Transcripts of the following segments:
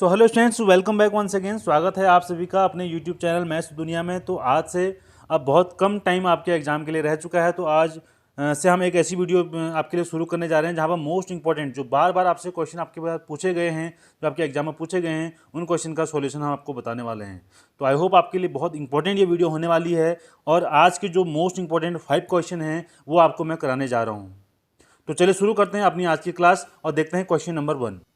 सो hello students, welcome back once again. स्वागत है आप सभी का अपने यूट्यूब चैनल मैथ्स दुनिया में। तो आज से अब बहुत कम टाइम आपके एग्जाम के लिए रह चुका है। तो आज से हम एक ऐसी वीडियो आपके लिए शुरू करने जा रहे हैं जहां पर मोस्ट इंपॉर्टेंट जो बार बार आपसे क्वेश्चन आपके पास पूछे गए हैं, जो आपके एग्जाम में पूछे गए हैं, उन क्वेश्चन का सॉल्यूशन हम आपको बताने वाले हैं। तो आई होप आपके लिए बहुत इंपॉर्टेंट ये वीडियो होने वाली है। और आज के जो मोस्ट इंपॉर्टेंट 5 क्वेश्चन हैं वो आपको मैं कराने जा रहा हूँ। तो चलिए शुरू करते हैं अपनी आज की क्लास और देखते हैं क्वेश्चन नंबर 1।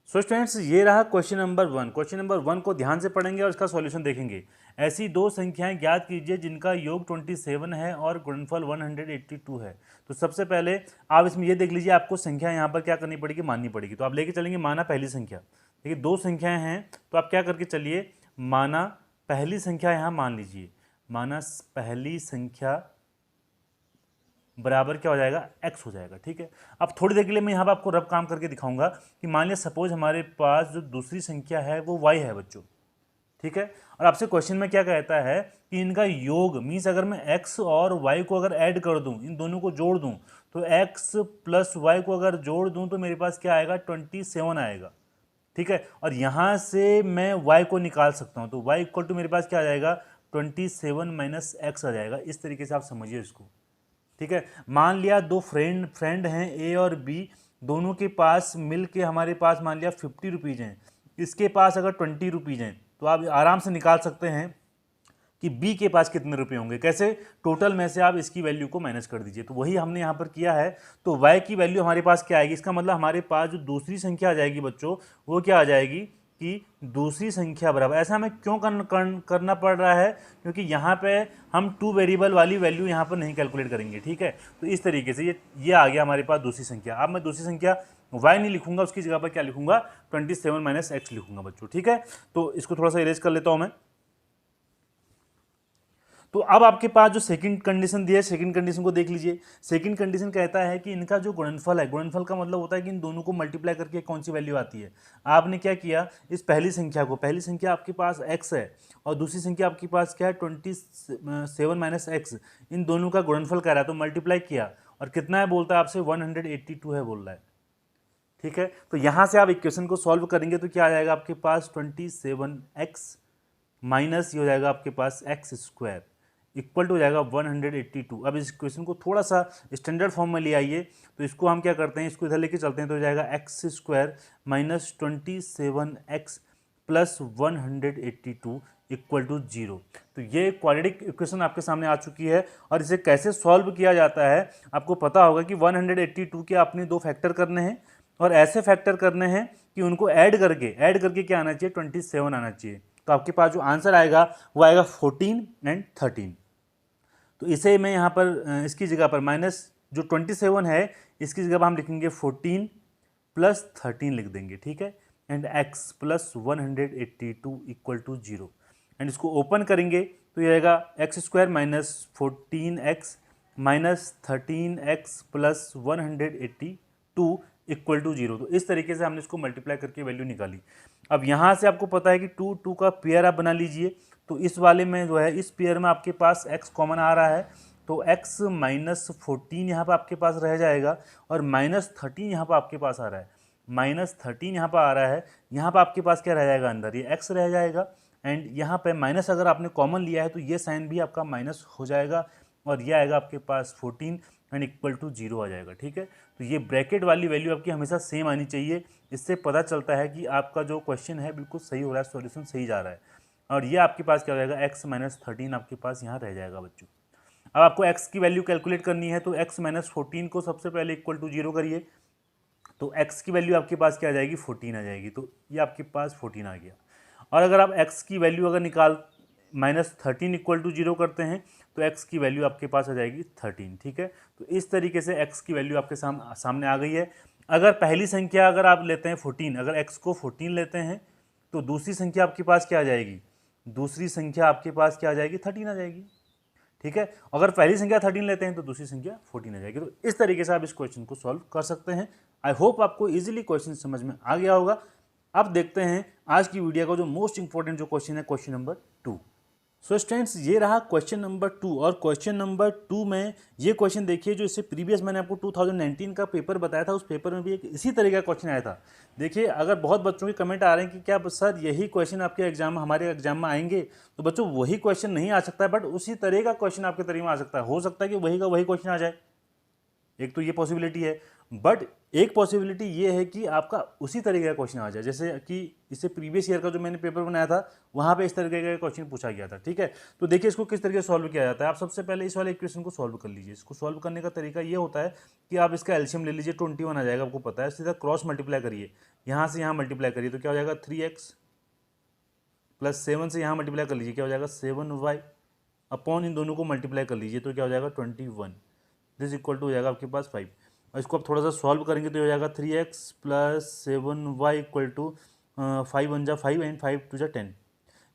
सो स्टूडेंट्स, ये रहा क्वेश्चन नंबर 1। क्वेश्चन नंबर 1 को ध्यान से पढ़ेंगे और इसका सॉल्यूशन देखेंगे। ऐसी दो संख्याएं ज्ञात कीजिए जिनका योग 27 है और गुणनफल 182 है। तो सबसे पहले आप इसमें ये देख लीजिए, आपको संख्या यहाँ पर क्या करनी पड़ेगी, माननी पड़ेगी। तो आप लेके चलेंगे माना पहली संख्या। देखिए दो संख्याएं हैं तो आप क्या करके चलिए, माना पहली संख्या यहाँ मान लीजिए। माना पहली संख्या बराबर क्या हो जाएगा, x हो जाएगा। ठीक है, अब थोड़ी देर के लिए मैं यहाँ पर आपको रब काम करके दिखाऊंगा कि मान लिया सपोज हमारे पास जो दूसरी संख्या है वो y है बच्चों। ठीक है, और आपसे क्वेश्चन में क्या कहता है कि इनका योग मीन्स अगर मैं x और y को अगर ऐड कर दूं, इन दोनों को जोड़ दूं, तो x प्लस वाई को अगर जोड़ दूं तो मेरे पास क्या आएगा, 27 आएगा। ठीक है, और यहाँ से मैं y को निकाल सकता हूँ। तो y इक्वल टू मेरे पास क्या आ जाएगा, 27 माइनस एक्स आ जाएगा। इस तरीके से आप समझिए इसको। ठीक है, मान लिया दो फ्रेंड हैं ए और बी, दोनों के पास मिल के हमारे पास मान लिया 50 रुपीज़ हैं, इसके पास अगर 20 रुपीज़ हैं, तो आप आराम से निकाल सकते हैं कि बी के पास कितने रुपए होंगे। कैसे, टोटल में से आप इसकी वैल्यू को माइनस कर दीजिए। तो वही हमने यहाँ पर किया है। तो वाई की वैल्यू हमारे पास क्या आएगी, इसका मतलब हमारे पास जो दूसरी संख्या आ जाएगी बच्चों, वो क्या आ जाएगी कि दूसरी संख्या बराबर। ऐसा हमें क्यों करना पड़ रहा है, क्योंकि यहाँ पे हम 2 वेरिएबल वाली वैल्यू यहाँ पर नहीं कैलकुलेट करेंगे। ठीक है, तो इस तरीके से ये आ गया हमारे पास दूसरी संख्या। अब मैं दूसरी संख्या y नहीं लिखूंगा, उसकी जगह पर क्या लिखूंगा, 27 माइनस एक्स लिखूंगा बच्चों। ठीक है, तो इसको थोड़ा सा इरेज कर लेता हूँ मैं। तो अब आपके पास जो सेकंड कंडीशन दी है, सेकंड कंडीशन को देख लीजिए। सेकंड कंडीशन कहता है कि इनका जो गुणनफल है, गुणनफल का मतलब होता है कि इन दोनों को मल्टीप्लाई करके कौन सी वैल्यू आती है। आपने क्या किया, इस पहली संख्या को, पहली संख्या आपके पास x है और दूसरी संख्या आपके पास क्या है, 27 माइनस एक्स, इन दोनों का गुणनफल कह रहा है। तो मल्टीप्लाई किया और कितना है बोलता है आपसे, 182 है बोल रहा है। ठीक है, तो यहाँ से आप इक्वेशन को सॉल्व करेंगे तो क्या आ जाएगा आपके पास, 27x माइनस ये हो जाएगा आपके पास एक्स स्क्वायर इक्वल टू हो जाएगा 182। अब इस इक्वेशन को थोड़ा सा स्टैंडर्ड फॉर्म में ले आइए। तो इसको हम क्या करते हैं, इसको इधर लेके चलते हैं। तो हो जाएगा x square minus 27x plus 182 equal to 0। तो ये क्वाड्रेटिक इक्वेशन आपके सामने आ चुकी है। और इसे कैसे सॉल्व किया जाता है आपको पता होगा कि 182 के आपने दो फैक्टर करने हैं और ऐसे फैक्टर करने हैं कि उनको ऐड करके क्या आना चाहिए, 27 आना चाहिए। तो आपके पास जो आंसर आएगा वो आएगा 14 एंड 13। तो इसे मैं यहाँ पर इसकी जगह पर माइनस जो 27 है इसकी जगह पर हम लिखेंगे 14 प्लस 13 लिख देंगे। ठीक है, and x plus 182 equal to 0। And इसको ओपन करेंगे तो ये आएगा x square minus 14x minus 13x plus 182 equal to 0। तो इस तरीके से हमने इसको मल्टीप्लाई करके वैल्यू निकाली। अब यहाँ से आपको पता है कि 2 का पेयर आप बना लीजिए। तो इस वाले में जो है, इस पेयर में आपके पास x कॉमन आ रहा है, तो x माइनस 14 यहाँ पर आपके पास रह जाएगा और माइनस 13 यहाँ पर आपके पास आ रहा है, माइनस 13 यहाँ पर आ रहा है। यहाँ पर आपके पास क्या रह जाएगा, अंदर ये x रह जाएगा। एंड यहाँ पे माइनस अगर आपने कॉमन लिया है तो ये साइन भी आपका माइनस हो जाएगा और ये आएगा आपके पास 14 एंड इक्वल टू 0 आ जाएगा। ठीक है, तो ये ब्रैकेट वाली वैल्यू आपकी हमेशा सेम आनी चाहिए। इससे पता चलता है कि आपका जो क्वेश्चन है बिल्कुल सही हो रहा है, सॉल्यूशन सही जा रहा है। और ये आपके पास क्या हो जाएगा, x माइनस 13 आपके पास यहाँ रह जाएगा बच्चों। अब आपको x की वैल्यू कैलकुलेट करनी है तो x माइनस 14 को सबसे पहले इक्वल टू 0 करिए। तो x की वैल्यू आपके पास क्या आ जाएगी, 14 आ जाएगी। तो ये आपके पास 14 आ गया। और अगर आप x की वैल्यू अगर निकाल माइनस 13 इक्वल टू 0 करते हैं तो x की वैल्यू आपके पास आ जाएगी 13। ठीक है, तो इस तरीके से x की वैल्यू आपके सामने आ गई है। अगर पहली संख्या अगर आप लेते हैं 14, अगर x को 14 लेते हैं तो दूसरी संख्या आपके पास क्या आ जाएगी, दूसरी संख्या आपके पास क्या आ जाएगी, 13 आ जाएगी। ठीक है, अगर पहली संख्या 13 लेते हैं तो दूसरी संख्या 14 आ जाएगी। तो इस तरीके से आप इस क्वेश्चन को सॉल्व कर सकते हैं। आई होप आपको इजीली क्वेश्चन समझ में आ गया होगा। अब देखते हैं आज की वीडियो का जो मोस्ट इंपॉर्टेंट जो क्वेश्चन है, क्वेश्चन नंबर 2। सो स्टूडेंट्स ये रहा क्वेश्चन नंबर 2। और क्वेश्चन नंबर 2 में ये क्वेश्चन देखिए, जो इससे प्रीवियस मैंने आपको 2019 का पेपर बताया था, उस पेपर में भी एक इसी तरीके का क्वेश्चन आया था। देखिए, अगर बहुत बच्चों के कमेंट आ रहे हैं कि क्या सर यही क्वेश्चन आपके एग्जाम हमारे एग्जाम में आएंगे, तो बच्चों वही क्वेश्चन नहीं आ सकता है, बट उसी तरह का क्वेश्चन आपके तरीके में आ सकता है। हो सकता है कि वही का वही क्वेश्चन आ जाए, एक तो ये पॉसिबिलिटी है। बट एक पॉसिबिलिटी ये है कि आपका उसी तरीके का क्वेश्चन आ जाए, जैसे कि इससे प्रीवियस ईयर का जो मैंने पेपर बनाया था वहाँ पे इस तरीके का क्वेश्चन पूछा गया था। ठीक है, तो देखिए इसको किस तरीके से सॉल्व किया जाता है। आप सबसे पहले इस वाले इक्वेशन को सॉल्व कर लीजिए। इसको सॉल्व करने का तरीका ये होता है कि आप इसका एलसीएम ले लीजिए, 21 आ जाएगा, आपको पता है। सीधा क्रॉस मल्टीप्लाई करिए, यहाँ से यहाँ मल्टीप्लाई करिए तो क्या हो जाएगा 3x प्लस 7 से यहाँ मल्टीप्लाई कर लीजिए, क्या हो जाएगा 7y अपॉन इन दोनों को मल्टीप्लाई कर लीजिए तो क्या हो जाएगा 21। दिस इक्वल टू हो जाएगा आपके पास 5। और इसको आप थोड़ा सा सॉल्व करेंगे तो हो जाएगा 3x plus 7y equal to 5 1 जा 5 एंड 5 2 जा 10।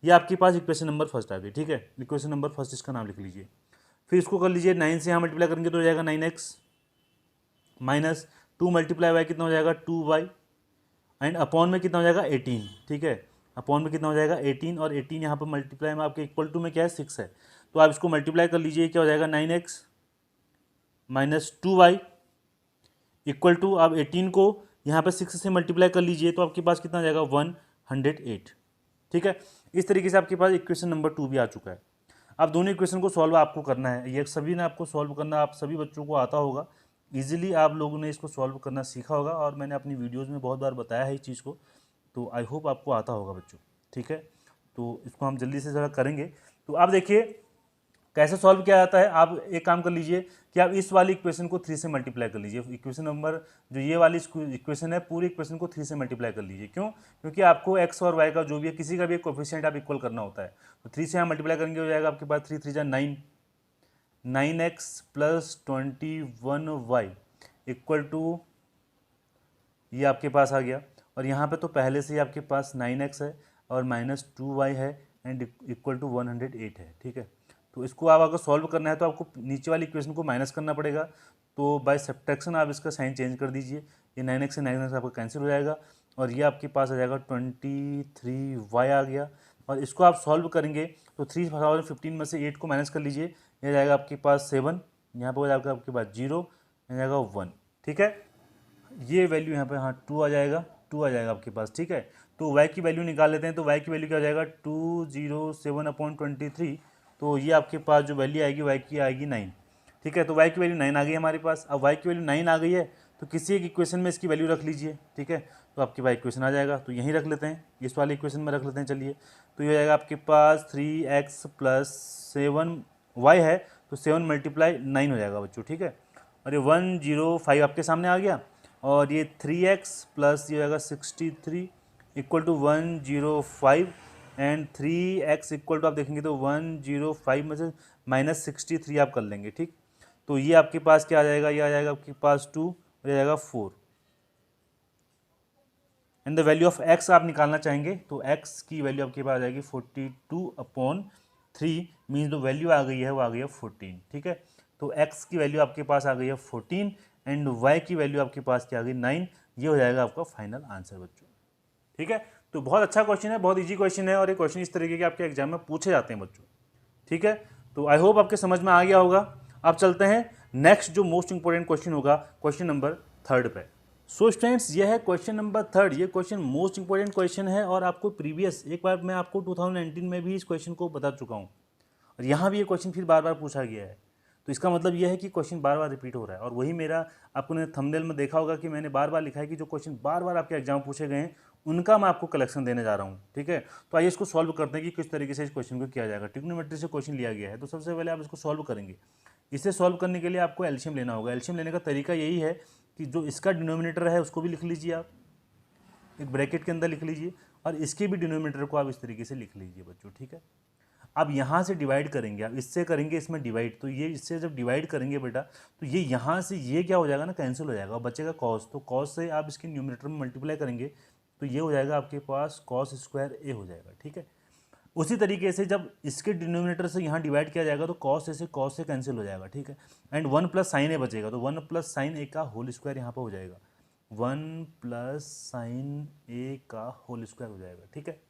ये आपके पास इक्वेशन नंबर फर्स्ट आ गई। ठीक है, इक्वेशन नंबर फर्स्ट इसका नाम लिख लीजिए। फिर इसको कर लीजिए 9 से यहाँ मल्टीप्लाई करेंगे तो हो जाएगा 9x माइनस 2 मल्टीप्लाई वाई कितना हो जाएगा 2y एंड अपॉन में कितना हो जाएगा 18। ठीक है, अपॉन में कितना हो जाएगा 18 और 18 यहाँ पर मल्टीप्लाई में आपके इक्वल टू में क्या है 6 है, तो आप इसको मल्टीप्लाई कर लीजिए, क्या हो जाएगा 9x minus 2y equal to आप 18 को यहाँ पे 6 से मल्टीप्लाई कर लीजिए तो आपके पास कितना आ जाएगा 108। ठीक है, इस तरीके से आपके पास इक्वेशन नंबर 2 भी आ चुका है। अब दोनों इक्वेशन को सॉल्व आपको करना है, ये सभी ने आपको सॉल्व करना, आप सभी बच्चों को आता होगा, ईजिली आप लोगों ने इसको सॉल्व करना सीखा होगा और मैंने अपनी वीडियोज़ में बहुत बार बताया है इस चीज़ को, तो आई होप आपको आता होगा बच्चों। ठीक है, तो इसको हम जल्दी से ज़रा करेंगे। तो आप देखिए कैसे सॉल्व किया जाता है। आप एक काम कर लीजिए कि आप इस वाली इक्वेशन को 3 से मल्टीप्लाई कर लीजिए। इक्वेशन नंबर जो ये वाली इक्वेशन है, पूरी इक्वेशन को 3 से मल्टीप्लाई कर लीजिए। क्यों? क्योंकि आपको एक्स और वाई का जो भी है, किसी का भी एक कोफिशिएंट आप इक्वल करना होता है। तो 3 से यहाँ मल्टीप्लाई करेंगे हो जाएगा आपके पास 3 3 जा 9, 9x plus 21y equal to ये आपके पास आ गया। और यहाँ पे तो पहले से ही आपके पास 9x है और माइनस 2y है एंड इक्वल टू 108 है। ठीक है, तो इसको आप अगर सॉल्व करना है तो आपको नीचे वाली इक्वेशन को माइनस करना पड़ेगा, तो बाय सब्ट्रैक्शन आप इसका साइन चेंज कर दीजिए। ये 9x से 9x आपका कैंसिल हो जाएगा और ये आपके पास आ जाएगा 23y आ गया। और इसको आप सॉल्व करेंगे तो 3,15 में से 8 को माइनस कर लीजिए, यह जाएगा आपके पास 7, यहाँ पर हो जाएगा आपके पास 0, यहाँ जाएगा 1। ठीक है, ये वैल्यू यहाँ पे हाँ 2 आ जाएगा, 2 आ जाएगा आपके पास। ठीक है, तो y की वैल्यू निकाल लेते हैं। तो y की वैल्यू क्या हो जाएगा 207/23, तो ये आपके पास जो वैल्यू आएगी y की आएगी 9। ठीक है, तो y की वैल्यू 9 आ गई हमारे पास। अब y की वैल्यू 9 आ गई है तो किसी एक इक्वेशन में इसकी वैल्यू रख लीजिए। ठीक है, तो आपके पास इक्वेशन आ जाएगा, तो यहीं रख लेते हैं, इस वाले इक्वेशन में रख लेते हैं। चलिए, तो ये हो जाएगा आपके पास 3x प्लस 7y है, तो 7 मल्टीप्लाई 9 हो जाएगा बच्चों। ठीक है, और ये 105 आपके सामने आ गया और ये 3x प्लस ये होगा 63 equal to 105 and 3x equal to आप देखेंगे तो 105 में से माइनस 63 आप कर लेंगे। ठीक, तो ये आपके पास क्या आ जाएगा, ये आ जाएगा आपके पास 2 और ये जाएगा 4 and the value of x आप निकालना चाहेंगे तो x की वैल्यू आपके पास आ जाएगी 42/3 मीन्स जो वैल्यू आ गई है वो आ गई है 14। ठीक है, तो x की वैल्यू आपके पास आ गई है 14 एंड y की वैल्यू आपके पास क्या आ गई 9। ये हो जाएगा आपका फाइनल आंसर बच्चों। ठीक है, तो बहुत अच्छा क्वेश्चन है, बहुत इजी क्वेश्चन है और ये क्वेश्चन इस तरीके के आपके एग्जाम में पूछे जाते हैं बच्चों। ठीक है, तो आई होप आपके समझ में आ गया होगा। अब चलते हैं नेक्स्ट जो मोस्ट इंपॉर्टेंट क्वेश्चन होगा, क्वेश्चन नंबर 3 पे। सो स्टूडेंट्स, ये है क्वेश्चन नंबर 3। ये क्वेश्चन मोस्ट इंपॉर्टेंट क्वेश्चन है और आपको प्रीवियस एक बार मैं आपको 2019 में भी इस क्वेश्चन को बता चुका हूँ और यहाँ भी ये क्वेश्चन फिर बार बार पूछा गया है। तो इसका मतलब यह है कि क्वेश्चन बार बार रिपीट हो रहा है और वही मेरा आपने थंबनेल में देखा होगा कि मैंने बार बार लिखा है कि जो क्वेश्चन बार बार आपके एग्जाम पूछे गए हैं उनका मैं आपको कलेक्शन देने जा रहा हूँ। ठीक है, तो आइए इसको सॉल्व करते हैं कि किस तरीके से इस क्वेश्चन को किया जाएगा। ट्रिग्नोमेट्री से क्वेश्चन लिया गया है, तो सबसे पहले आप इसको सॉल्व करेंगे। इसे सॉल्व करने के लिए आपको एलसीएम लेना होगा। एलसीएम लेने का तरीका यही है कि जो इसका डिनोमिनेटर है उसको भी लिख लीजिए, आप एक ब्रैकेट के अंदर लिख लीजिए और इसके भी डिनोमिनेटर को आप इस तरीके से लिख लीजिए बच्चों। ठीक है, अब यहाँ से डिवाइड करेंगे, आप इससे करेंगे इसमें डिवाइड, तो ये इससे जब डिवाइड करेंगे बेटा तो ये यहाँ से ये क्या हो जाएगा ना, कैंसिल हो जाएगा और बचेगा कॉस। तो कॉस से आप इसके न्यूमरेटर में मल्टीप्लाई करेंगे तो ये हो जाएगा आपके पास कॉस स्क्वायर ए हो जाएगा। ठीक है, उसी तरीके से जब इसके डिनोमिनेटर से यहाँ डिवाइड किया जाएगा तो कॉस ए से कॉस से कैंसिल हो जाएगा। ठीक है, एंड 1 प्लस साइन ए बचेगा, तो 1 प्लस साइन ए का होल स्क्वायर यहाँ पर हो जाएगा, 1 प्लस साइन ए का होल स्क्वायर हो जाएगा। ठीक है,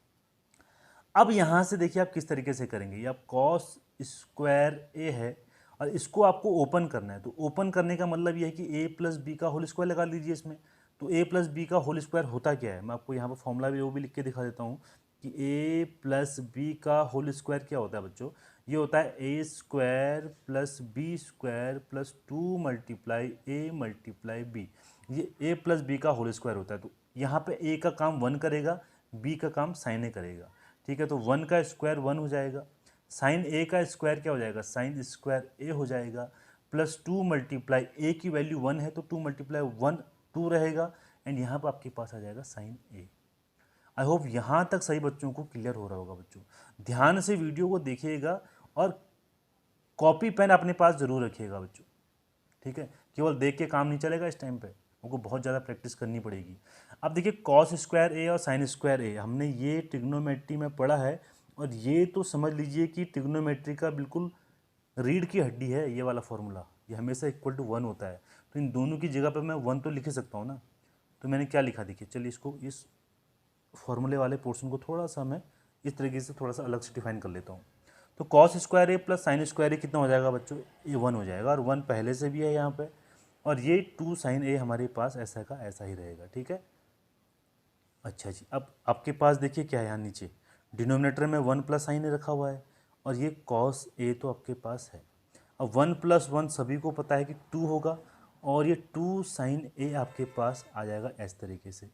अब यहाँ से देखिए आप किस तरीके से करेंगे, ये आप कॉस स्क्वायर ए है और इसको आपको ओपन करना है। तो ओपन करने का मतलब ये है कि ए प्लस बी का होल स्क्वायर लगा लीजिए इसमें। तो ए प्लस बी का होल स्क्वायर होता क्या है, मैं आपको यहाँ पर फॉर्मूला भी वो भी लिख के दिखा देता हूँ कि ए प्लस बी का होल स्क्वायर क्या होता है बच्चों, ये होता है A square plus B square plus 2 multiply A multiply B. ये ए प्लस बी का होल स्क्वायर होता है। तो यहाँ पे ए का काम 1 करेगा, बी का काम साइन ए करेगा, ठीक है। तो 1 का स्क्वायर 1 हो जाएगा, साइन ए का स्क्वायर क्या हो जाएगा, साइन स्क्वायर ए हो जाएगा, प्लस 2 मल्टीप्लाई ए की वैल्यू 1 है तो 2 मल्टीप्लाई 1 2 रहेगा, एंड यहाँ पर आपके पास आ जाएगा साइन ए। आई होप यहाँ तक सही बच्चों को क्लियर हो रहा होगा। बच्चों ध्यान से वीडियो को देखिएगा और कॉपी पेन अपने पास जरूर रखिएगा बच्चों, ठीक है। केवल देख के काम नहीं चलेगा, इस टाइम पे हमको बहुत ज़्यादा प्रैक्टिस करनी पड़ेगी। अब देखिए कॉस स्क्वायर ए और साइन स्क्वायर ए हमने ये ट्रिग्नोमेट्री में पढ़ा है, और ये तो समझ लीजिए कि ट्रिग्नोमेट्री का बिल्कुल रीढ़ की हड्डी है ये वाला फॉर्मूला, ये हमेशा इक्वल टू 1 होता है। तो इन दोनों की जगह पर मैं 1 तो लिख ही सकता हूँ ना। तो मैंने क्या लिखा देखिए, चलिए इसको इस फॉर्मूले वाले पोर्शन को थोड़ा सा मैं इस तरीके से थोड़ा सा अलग से डिफाइन कर लेता हूँ। तो कॉस स्क्वायर ए प्लस साइन स्क्वायर ए कितना हो जाएगा बच्चों, ये 1 हो जाएगा, और 1 पहले से भी है यहाँ पे, और ये 2 साइन ए हमारे पास ऐसा का ऐसा ही रहेगा, ठीक है। अच्छा जी, अब आपके पास देखिए क्या है यहाँ नीचे, डिनोमिनेटर में 1 प्लस साइन ए रखा हुआ है, और ये कॉस ए तो आपके पास है। अब 1 प्लस 1 सभी को पता है कि 2 होगा, और ये 2 साइन ए आपके पास आ जाएगा इस तरीके से,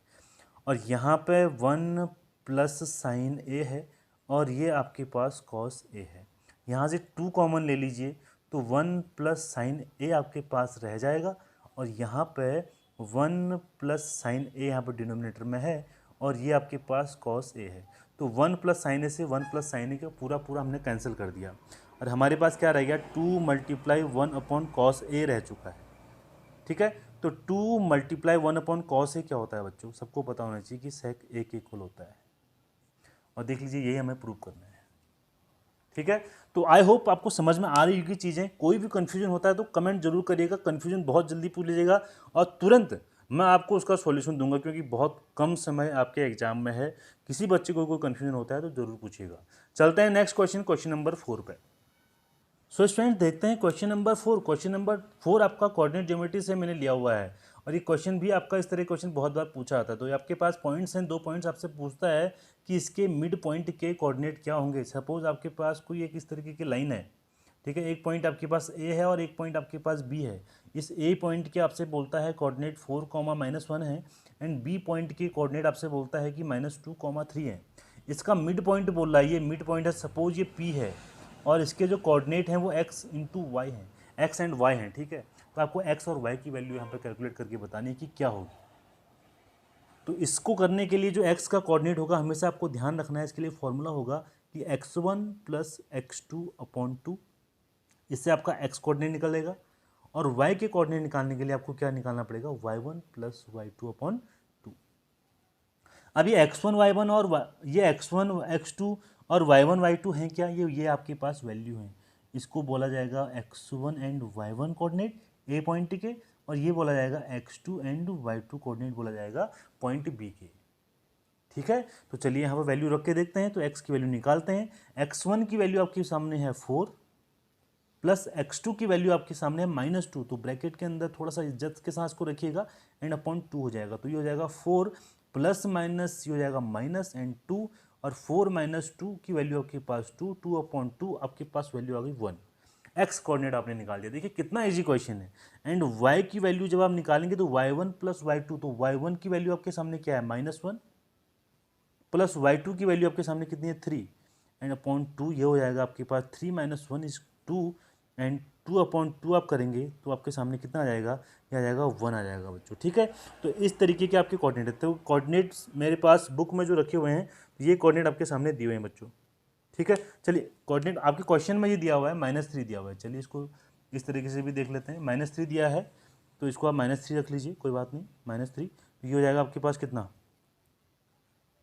और यहाँ पे 1 प्लस साइन ए है, और ये आपके पास कॉस ए है। यहाँ से 2 कॉमन ले लीजिए तो 1 प्लस साइन ए आपके पास रह जाएगा, और यहाँ पे 1 प्लस साइन ए यहाँ पर डिनोमिनेटर में है, और ये आपके पास कॉस ए है। तो 1 प्लस साइन ए से 1 प्लस साइन ए का पूरा पूरा हमने कैंसिल कर दिया, और हमारे पास क्या रह गया, 2 मल्टीप्लाई 1 अपॉन कॉस ए रह चुका है, ठीक है। तो 2 मल्टीप्लाई 1 अपॉन कॉस ए क्या होता है बच्चों, सबको पता होना चाहिए कि सेक ए के इक्वल होता है, और देख लीजिए यही हमें प्रूव करना है, ठीक है। तो आई होप आपको समझ में आ रही होगी चीज़ें। कोई भी कन्फ्यूजन होता है तो कमेंट जरूर करिएगा, कन्फ्यूजन बहुत जल्दी पूछ लीजिएगा, और तुरंत मैं आपको उसका सॉल्यूशन दूंगा, क्योंकि बहुत कम समय आपके एग्जाम में है। किसी बच्चे को कोई कन्फ्यूजन होता है तो जरूर पूछिएगा। चलते हैं नेक्स्ट क्वेश्चन, क्वेश्चन नंबर 4 पे। सो स्टूडेंट देखते हैं क्वेश्चन नंबर 4। क्वेश्चन नंबर 4 आपका कोऑर्डिनेट ज्योमेट्री से मैंने लिया हुआ है, और ये क्वेश्चन भी आपका इस तरह क्वेश्चन बहुत बार पूछा आता है। तो ये आपके पास पॉइंट्स हैं, 2 पॉइंट्स आपसे पूछता है कि इसके मिड पॉइंट के कोऑर्डिनेट क्या होंगे। सपोज आपके पास कोई एक इस तरीके की लाइन है, ठीक है, एक पॉइंट आपके पास ए है और एक पॉइंट आपके पास बी है। इस ए पॉइंट के आपसे बोलता है कोऑर्डिनेट 4, -1 है, एंड बी पॉइंट के कोऑर्डिनेट आपसे बोलता है कि -2, 3 है। इसका मिड पॉइंट बोल रहा है, ये मिड पॉइंट है, सपोज ये पी है, और इसके जो कोऑर्डिनेट हैं वो x इंटू वाई हैं, x एंड y हैं, ठीक है। तो आपको x और y की वैल्यू यहाँ पर कैलकुलेट करके बतानी है कि क्या होगी। तो इसको करने के लिए जो x का कोऑर्डिनेट होगा हमेशा आपको ध्यान रखना है, इसके लिए फॉर्मूला होगा कि x1 प्लस x2 अपॉन 2, इससे आपका x कोऑर्डिनेट निकलेगा, और y के कोऑर्डिनेट निकालने के लिए आपको क्या निकालना पड़ेगा, y1 प्लस y2 अपॉन 2। अब ये x1 y1 और ये x1 x2 और y1 y2 हैं क्या, ये आपके पास वैल्यू हैं। इसको बोला जाएगा x1 and y1 coordinate A point के, और ये बोला जाएगा x2 एंड y2 कोऑर्डिनेट बोला जाएगा पॉइंट बी के, ठीक है। तो चलिए यहाँ पर वैल्यू रख के देखते हैं। तो x की वैल्यू निकालते हैं। x1 की वैल्यू आपके सामने है 4, प्लस x2 की वैल्यू आपके सामने है -2। तो ब्रैकेट के अंदर थोड़ा सा इज्जत के साथ इसको रखिएगा, एंड अपॉन 2 हो जाएगा। तो ये हो जाएगा 4 प्लस माइनस, ये हो जाएगा माइनस एंड 2, और 4 - 2 की वैल्यू आपके पास 2, 2 अपॉन 2 आपके पास वैल्यू आ गई 1। एक्स कोऑर्डिनेट आपने निकाल दिया। देखिए कितना इजी क्वेश्चन है। एंड y की वैल्यू जब आप निकालेंगे तो y1 प्लस y2, तो y1 की वैल्यू आपके सामने क्या है, -1, प्लस y2 की वैल्यू आपके सामने कितनी है, 3, एंड अपॉन 2, ये हो जाएगा आपके पास 3 - 1 इज 2, एंड 2 अपॉन 2 आप करेंगे तो आपके सामने कितना आ जाएगा, ये आ जाएगा 1 आ जाएगा बच्चों, ठीक है। तो इस तरीके के आपके कोऑर्डिनेट है। तो कोऑर्डिनेट्स मेरे पास बुक में जो रखे हुए हैं, ये कोऑर्डिनेट आपके सामने दिए हुए हैं बच्चों, ठीक है। चलिए कोऑर्डिनेट आपके क्वेश्चन में ये दिया हुआ है, -3 दिया हुआ है। चलिए इसको इस तरीके से भी देख लेते हैं। -3 दिया है तो इसको आप -3 रख लीजिए, कोई बात नहीं, -3। तो ये हो जाएगा आपके पास कितना,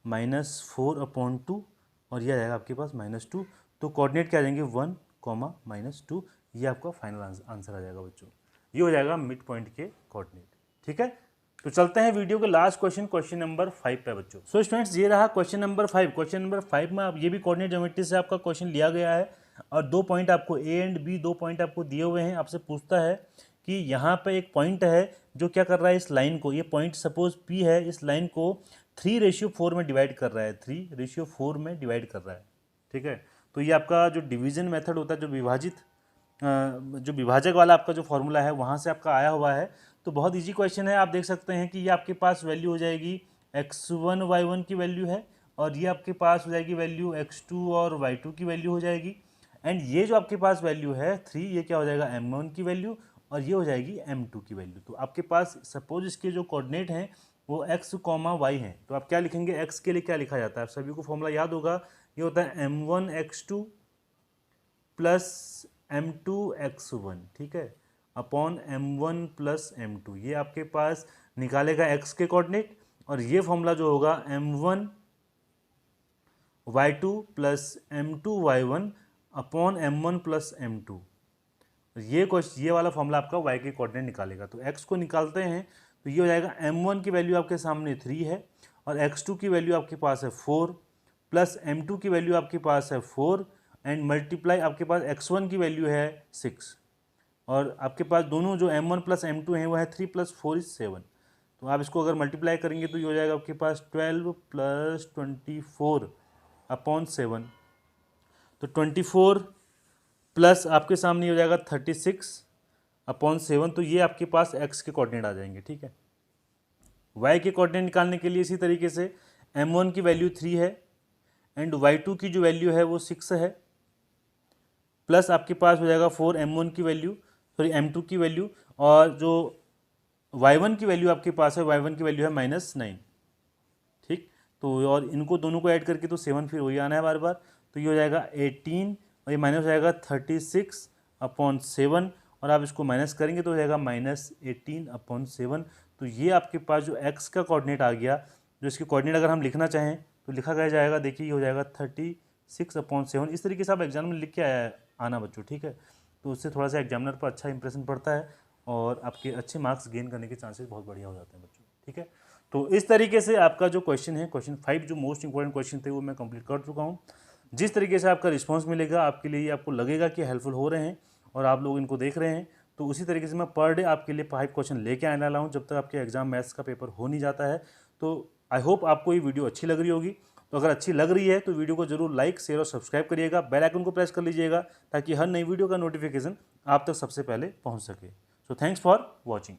-4 अपॉन 2, और ये आ जाएगा आपके पास -2। तो कोऑर्डिनेट क्या आ जाएंगे, 1, -2। ये आपका फाइनल आंसर आ जाएगा बच्चों। ये हो जाएगा मिड पॉइंट के कोऑर्डिनेट, ठीक है। तो चलते हैं वीडियो के लास्ट क्वेश्चन नंबर 5 पे बच्चों। सो स्टूडेंट्स, ये रहा क्वेश्चन नंबर 5। क्वेश्चन नंबर 5 में आप ये भी कोऑर्डिनेट ज्योमेट्री से आपका क्वेश्चन लिया गया है और 2 पॉइंट आपको ए एंड बी 2 पॉइंट आपको दिए हुए हैं। आपसे पूछता है कि यहाँ पे एक पॉइंट है जो क्या कर रहा है, इस लाइन को, ये पॉइंट सपोज पी है, इस लाइन को 3:4 में डिवाइड कर रहा है, 3:4 में डिवाइड कर रहा है। ठीक है, तो ये आपका जो डिवीजन मेथड होता है, जो विभाजक वाला आपका जो फॉर्मूला है वहाँ से आपका आया हुआ है। तो बहुत इजी क्वेश्चन है। आप देख सकते हैं कि ये आपके पास वैल्यू हो जाएगी x1 y1 की वैल्यू है और ये आपके पास हो जाएगी वैल्यू x2 और y2 की वैल्यू हो जाएगी। एंड ये जो आपके पास वैल्यू है 3, ये क्या हो जाएगा m1 की वैल्यू और ये हो जाएगी m2 की वैल्यू। तो आपके पास सपोज इसके जो कोऑर्डिनेट हैं वो x, y हैं, तो आप क्या लिखेंगे, x के लिए क्या लिखा जाता है, आप सभी को फॉर्मूला याद होगा, ये होता है m1 x2 plus m2 x1, ठीक है, अपॉन m1 प्लस m2। ये आपके पास निकालेगा x के कोऑर्डिनेट और ये फॉर्मूला जो होगा m1 y2 plus m2 y1 upon m1 plus m2। ये वाला फॉर्मूला आपका y के कोऑर्डिनेट निकालेगा। तो x को निकालते हैं तो ये हो जाएगा m1 की वैल्यू आपके सामने 3 है और x2 की वैल्यू आपके पास है 4 प्लस m2 की वैल्यू आपके पास है 4 एंड मल्टीप्लाई आपके पास x1 की वैल्यू है 6 और आपके पास दोनों जो m1 प्लस m2 हैं वो है 3 प्लस 4 इज 7। तो आप इसको अगर मल्टीप्लाई करेंगे तो ये हो जाएगा आपके पास 12 प्लस 24 अपॉन 7। तो 24 प्लस आपके सामने हो जाएगा 36 अपॉन 7। तो ये आपके पास x के कोऑर्डिनेट आ जाएंगे। ठीक है, y के कोऑर्डिनेट निकालने के लिए इसी तरीके से m1 की वैल्यू 3 है एंड y2 की जो वैल्यू है वो 6 है, प्लस आपके पास हो जाएगा 4 m1 की वैल्यू, सॉरी m2 की वैल्यू, और जो y1 की वैल्यू आपके पास है, y1 की वैल्यू है -9। ठीक, तो और इनको दोनों को ऐड करके तो 7 फिर वही आना है बार बार। तो ये हो जाएगा 18 और ये माइनस हो जाएगा 36 अपॉन 7 और आप इसको माइनस करेंगे तो हो जाएगा -18 अपॉन 7। तो ये आपके पास जो x का कोऑर्डिनेट आ गया, जो इसके कोऑर्डिनेट अगर हम लिखना चाहें तो लिखा गया जाएगा, देखिए ये हो जाएगा 36 अपॉन 7। इस तरीके से आप एग्जाम में लिख के आना बच्चों। ठीक है, तो उससे थोड़ा सा एग्जामिनर पर अच्छा इंप्रेशन पड़ता है और आपके अच्छे मार्क्स गेन करने के चांसेस बहुत बढ़िया हो जाते हैं बच्चों। ठीक है, तो इस तरीके से आपका जो क्वेश्चन है, क्वेश्चन 5 जो मोस्ट इंपॉर्टेंट क्वेश्चन थे वो मैं कंप्लीट कर चुका हूँ। जिस तरीके से आपका रिस्पांस मिलेगा आपके लिए, आपको लगेगा कि हेल्पफुल हो रहे हैं और आप लोग इनको देख रहे हैं, तो उसी तरीके से मैं पर डे आपके लिए 5 क्वेश्चन लेके आने वाला हूँ जब तक आपके एग्जाम मैथ्स का पेपर हो नहीं जाता है। तो आई होप आपको ये वीडियो अच्छी लग रही होगी। तो अगर अच्छी लग रही है तो वीडियो को जरूर लाइक, शेयर और सब्सक्राइब करिएगा, बेल आइकन को प्रेस कर लीजिएगा ताकि हर नई वीडियो का नोटिफिकेशन आप तक सबसे पहले पहुंच सके। So thanks for watching.